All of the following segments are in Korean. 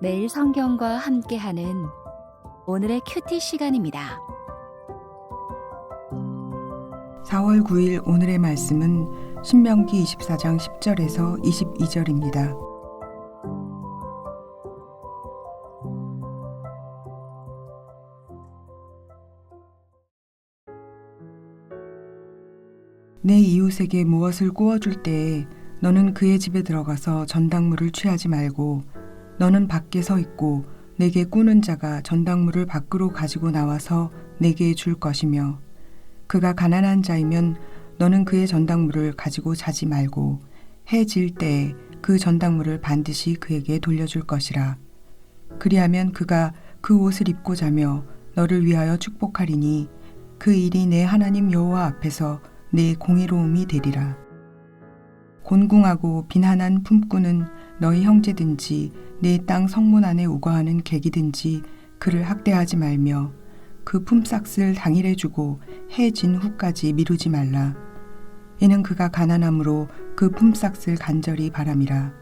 매일 성경과 함께하는 오늘의 큐티 시간입니다. 4월 9일 오늘의 말씀은 신명기 24장 10절에서 22절입니다. 내 이웃에게 무엇을 구워줄 때에 너는 그의 집에 들어가서 전당물을 취하지 말고 너는 밖에 서 있고 내게 꾸는 자가 전당물을 밖으로 가지고 나와서 내게 줄 것이며 그가 가난한 자이면 너는 그의 전당물을 가지고 자지 말고 해 질 때에 그 전당물을 반드시 그에게 돌려줄 것이라. 그리하면 그가 그 옷을 입고 자며 너를 위하여 축복하리니 그 일이 내 하나님 여호와 앞에서 내 공의로움이 되리라. 곤궁하고 빈한한 품꾼은 너희 형제든지 내 땅 성문 안에 우거하는 객이든지 그를 학대하지 말며 그 품삯을 당일에 주고 해 진 후까지 미루지 말라. 이는 그가 가난함으로 그 품삯을 간절히 바람이라.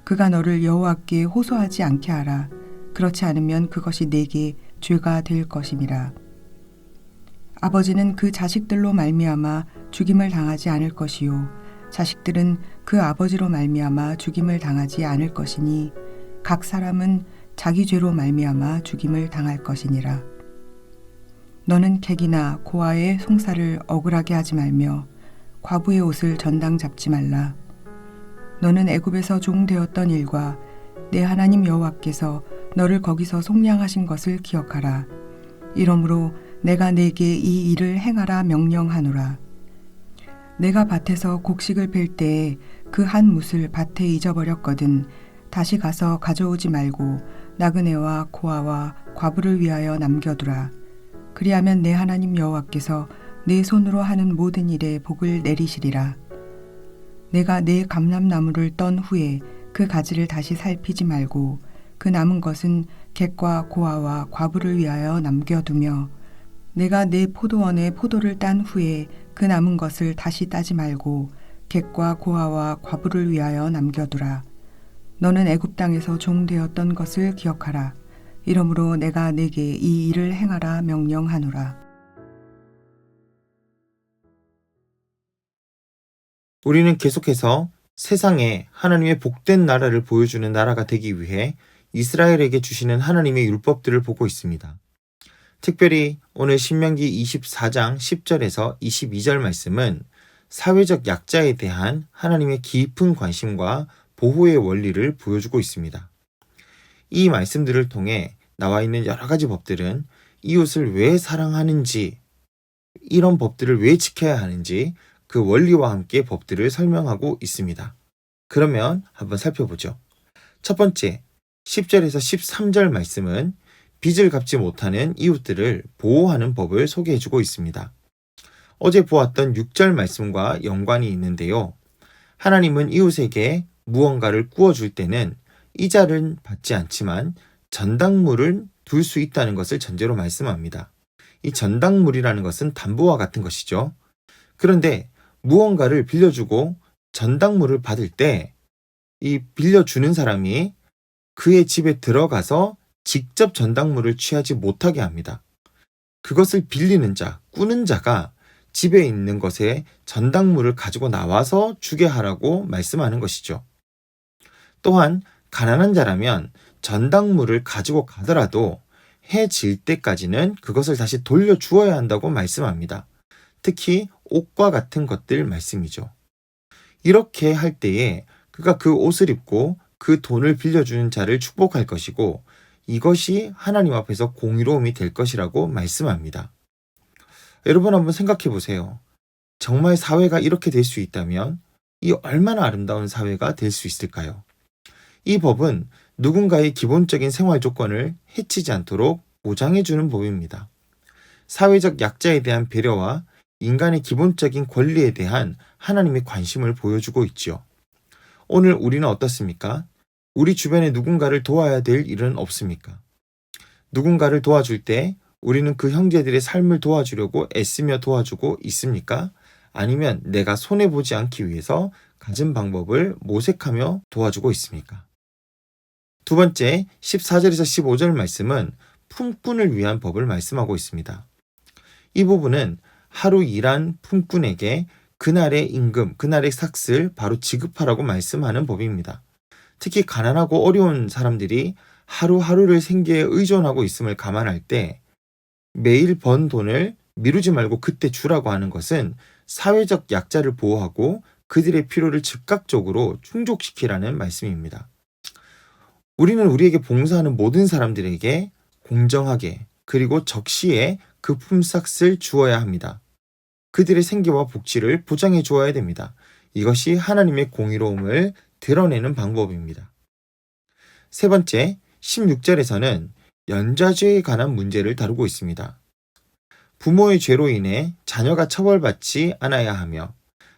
그가 너를 여호와께 호소하지 않게 하라. 그렇지 않으면 그것이 내게 죄가 될 것임이라. 아버지는 그 자식들로 말미암아 죽임을 당하지 않을 것이요 자식들은 그 아버지로 말미암아 죽임을 당하지 않을 것이니 각 사람은 자기 죄로 말미암아 죽임을 당할 것이니라. 너는 객이나 고아의 송사를 억울하게 하지 말며 과부의 옷을 전당 잡지 말라. 너는 애굽에서 종 되었던 일과 내 하나님 여호와께서 너를 거기서 속량하신 것을 기억하라. 이러므로 내가 내게 이 일을 행하라 명령하노라. 내가 밭에서 곡식을 뺄 때에 그 한 뭇을 밭에 잊어버렸거든 다시 가서 가져오지 말고 나그네와 고아와 과부를 위하여 남겨두라. 그리하면 내 하나님 여호와께서 내 손으로 하는 모든 일에 복을 내리시리라. 내가 내 감람나무를 떤 후에 그 가지를 다시 살피지 말고 그 남은 것은 객과 고아와 과부를 위하여 남겨두며 내가 내 포도원에 포도를 딴 후에 그 남은 것을 다시 따지 말고 객과 고아와 과부를 위하여 남겨두라. 너는 애굽 땅에서 종 되었던 것을 기억하라. 이러므로 내가 내게 이 일을 행하라 명령하노라. 우리는 계속해서 세상에 하나님의 복된 나라를 보여주는 나라가 되기 위해 이스라엘에게 주시는 하나님의 율법들을 보고 있습니다. 특별히 오늘 신명기 24장 10절에서 22절 말씀은 사회적 약자에 대한 하나님의 깊은 관심과 보호의 원리를 보여주고 있습니다. 이 말씀들을 통해 나와 있는 여러 가지 법들은 이웃을 왜 사랑하는지, 이런 법들을 왜 지켜야 하는지 그 원리와 함께 법들을 설명하고 있습니다. 그러면 한번 살펴보죠. 첫 번째, 10절에서 13절 말씀은 빚을 갚지 못하는 이웃들을 보호하는 법을 소개해주고 있습니다. 어제 보았던 6절 말씀과 연관이 있는데요. 하나님은 이웃에게 무언가를 구워줄 때는 이자는 받지 않지만 전당물을 둘 수 있다는 것을 전제로 말씀합니다. 이 전당물이라는 것은 담보와 같은 것이죠. 그런데 무언가를 빌려주고 전당물을 받을 때 이 빌려주는 사람이 그의 집에 들어가서 직접 전당물을 취하지 못하게 합니다. 그것을 빌리는 자, 꾸는 자가 집에 있는 것에 전당물을 가지고 나와서 주게 하라고 말씀하는 것이죠. 또한 가난한 자라면 전당물을 가지고 가더라도 해 질 때까지는 그것을 다시 돌려주어야 한다고 말씀합니다. 특히 옷과 같은 것들 말씀이죠. 이렇게 할 때에 그가 그 옷을 입고 그 돈을 빌려주는 자를 축복할 것이고 이것이 하나님 앞에서 공의로움이 될 것이라고 말씀합니다. 여러분 한번 생각해 보세요. 정말 사회가 이렇게 될 수 있다면 이 얼마나 아름다운 사회가 될 수 있을까요? 이 법은 누군가의 기본적인 생활 조건을 해치지 않도록 보장해주는 법입니다. 사회적 약자에 대한 배려와 인간의 기본적인 권리에 대한 하나님의 관심을 보여주고 있지요. 오늘 우리는 어떻습니까? 우리 주변에 누군가를 도와야 될 일은 없습니까? 누군가를 도와줄 때 우리는 그 형제들의 삶을 도와주려고 애쓰며 도와주고 있습니까? 아니면 내가 손해보지 않기 위해서 가진 방법을 모색하며 도와주고 있습니까? 두 번째 14절에서 15절 말씀은 품꾼을 위한 법을 말씀하고 있습니다. 이 부분은 하루 일한 품꾼에게 그날의 임금, 그날의 삭슬 바로 지급하라고 말씀하는 법입니다. 특히 가난하고 어려운 사람들이 하루하루를 생계에 의존하고 있음을 감안할 때 매일 번 돈을 미루지 말고 그때 주라고 하는 것은 사회적 약자를 보호하고 그들의 필요를 즉각적으로 충족시키라는 말씀입니다. 우리는 우리에게 봉사하는 모든 사람들에게 공정하게 그리고 적시에 그 품삯을 주어야 합니다. 그들의 생계와 복지를 보장해 주어야 됩니다. 이것이 하나님의 공의로움을 드러내는 방법입니다. 세 번째, 16절에서는 연좌죄에 관한 문제를 다루고 있습니다. 부모의 죄로 인해 자녀가 처벌받지 않아야 하며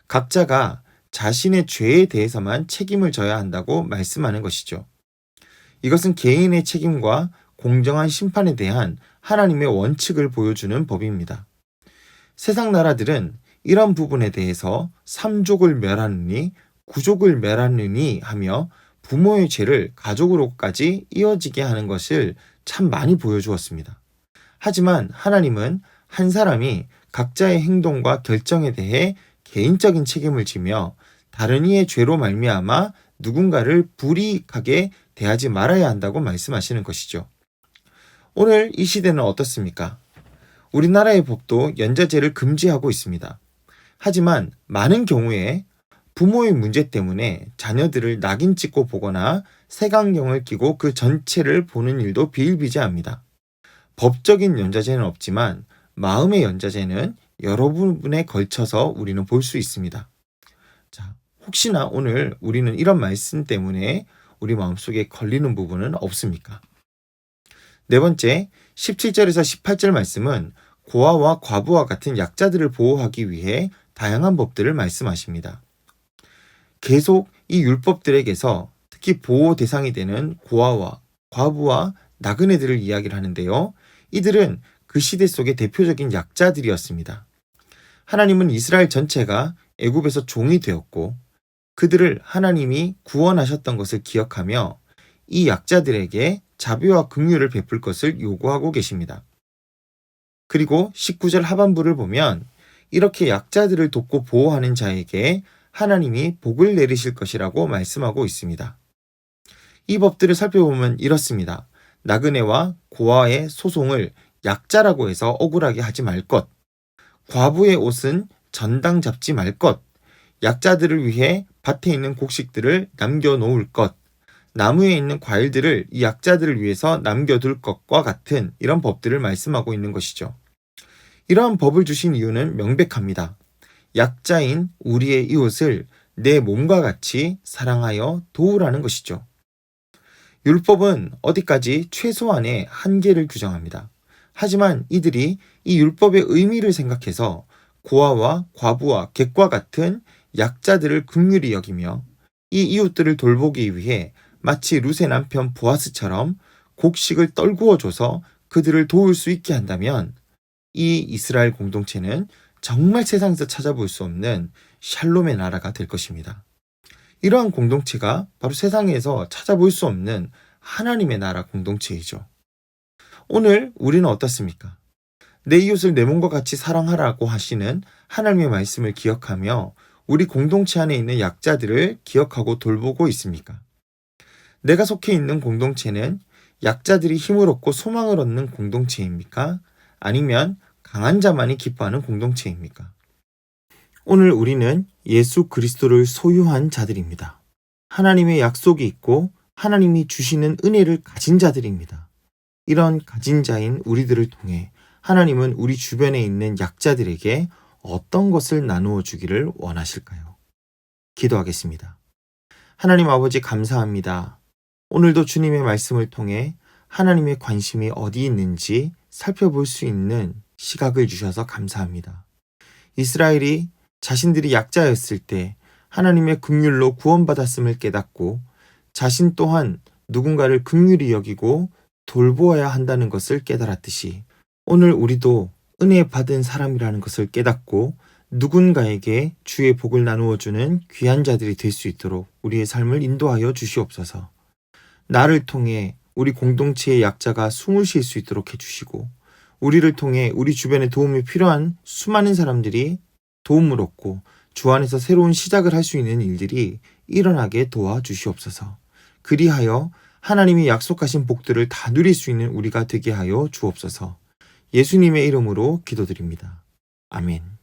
각자가 자신의 죄에 대해서만 책임을 져야 한다고 말씀하는 것이죠. 이것은 개인의 책임과 공정한 심판에 대한 하나님의 원칙을 보여주는 법입니다. 세상 나라들은 이런 부분에 대해서 3족을 멸하느니 9족을 멸하느니 하며 부모의 죄를 가족으로까지 이어지게 하는 것을 참 많이 보여주었습니다. 하지만 하나님은 한 사람이 각자의 행동과 결정에 대해 개인적인 책임을 지며 다른 이의 죄로 말미암아 누군가를 불이익하게 대하지 말아야 한다고 말씀하시는 것이죠. 오늘 이 시대는 어떻습니까? 우리나라의 법도 연좌제를 금지하고 있습니다. 하지만 많은 경우에 부모의 문제 때문에 자녀들을 낙인 찍고 보거나 색안경을 끼고 그 전체를 보는 일도 비일비재합니다. 법적인 연좌제는 없지만 마음의 연좌제는 여러 부분에 걸쳐서 우리는 볼 수 있습니다. 자, 혹시나 오늘 우리는 이런 말씀 때문에 우리 마음속에 걸리는 부분은 없습니까? 네 번째, 17절에서 18절 말씀은 고아와 과부와 같은 약자들을 보호하기 위해 다양한 법들을 말씀하십니다. 계속 이 율법들에게서 특히 보호 대상이 되는 고아와 과부와 나그네들을 이야기를 하는데요. 이들은 그 시대 속의 대표적인 약자들이었습니다. 하나님은 이스라엘 전체가 애굽에서 종이 되었고 그들을 하나님이 구원하셨던 것을 기억하며 이 약자들에게 자비와 긍휼을 베풀 것을 요구하고 계십니다. 그리고 19절 하반부를 보면 이렇게 약자들을 돕고 보호하는 자에게 하나님이 복을 내리실 것이라고 말씀하고 있습니다. 이 법들을 살펴보면 이렇습니다. 나그네와 고아의 소송을 약자라고 해서 억울하게 하지 말 것, 과부의 옷은 전당 잡지 말 것, 약자들을 위해 밭에 있는 곡식들을 남겨놓을 것, 나무에 있는 과일들을 이 약자들을 위해서 남겨둘 것과 같은 이런 법들을 말씀하고 있는 것이죠. 이러한 법을 주신 이유는 명백합니다. 약자인 우리의 이웃을 내 몸과 같이 사랑하여 도우라는 것이죠. 율법은 어디까지 최소한의 한계를 규정합니다. 하지만 이들이 이 율법의 의미를 생각해서 고아와 과부와 객과 같은 약자들을 긍휼히 여기며 이 이웃들을 돌보기 위해 마치 룻의 남편 보아스처럼 곡식을 떨구어줘서 그들을 도울 수 있게 한다면 이 이스라엘 공동체는 정말 세상에서 찾아볼 수 없는 샬롬의 나라가 될 것입니다. 이러한 공동체가 바로 세상에서 찾아볼 수 없는 하나님의 나라 공동체이죠. 오늘 우리는 어떻습니까? 내 이웃을 내 몸과 같이 사랑하라고 하시는 하나님의 말씀을 기억하며 우리 공동체 안에 있는 약자들을 기억하고 돌보고 있습니까? 내가 속해 있는 공동체는 약자들이 힘을 얻고 소망을 얻는 공동체입니까? 아니면 강한 자만이 기뻐하는 공동체입니까? 오늘 우리는 예수 그리스도를 소유한 자들입니다. 하나님의 약속이 있고 하나님이 주시는 은혜를 가진 자들입니다. 이런 가진 자인 우리들을 통해 하나님은 우리 주변에 있는 약자들에게 어떤 것을 나누어 주기를 원하실까요? 기도하겠습니다. 하나님 아버지 감사합니다. 오늘도 주님의 말씀을 통해 하나님의 관심이 어디 있는지 살펴볼 수 있는 시각을 주셔서 감사합니다. 이스라엘이 자신들이 약자였을 때 하나님의 긍휼로 구원받았음을 깨닫고 자신 또한 누군가를 긍휼히 여기고 돌보아야 한다는 것을 깨달았듯이 오늘 우리도 은혜 받은 사람이라는 것을 깨닫고 누군가에게 주의 복을 나누어 주는 귀한 자들이 될 수 있도록 우리의 삶을 인도하여 주시옵소서. 나를 통해 우리 공동체의 약자가 숨을 쉴 수 있도록 해주시고, 우리를 통해 우리 주변에 도움이 필요한 수많은 사람들이 도움을 얻고 주 안에서 새로운 시작을 할 수 있는 일들이 일어나게 도와주시옵소서. 그리하여 하나님이 약속하신 복들을 다 누릴 수 있는 우리가 되게 하여 주옵소서. 예수님의 이름으로 기도드립니다. 아멘.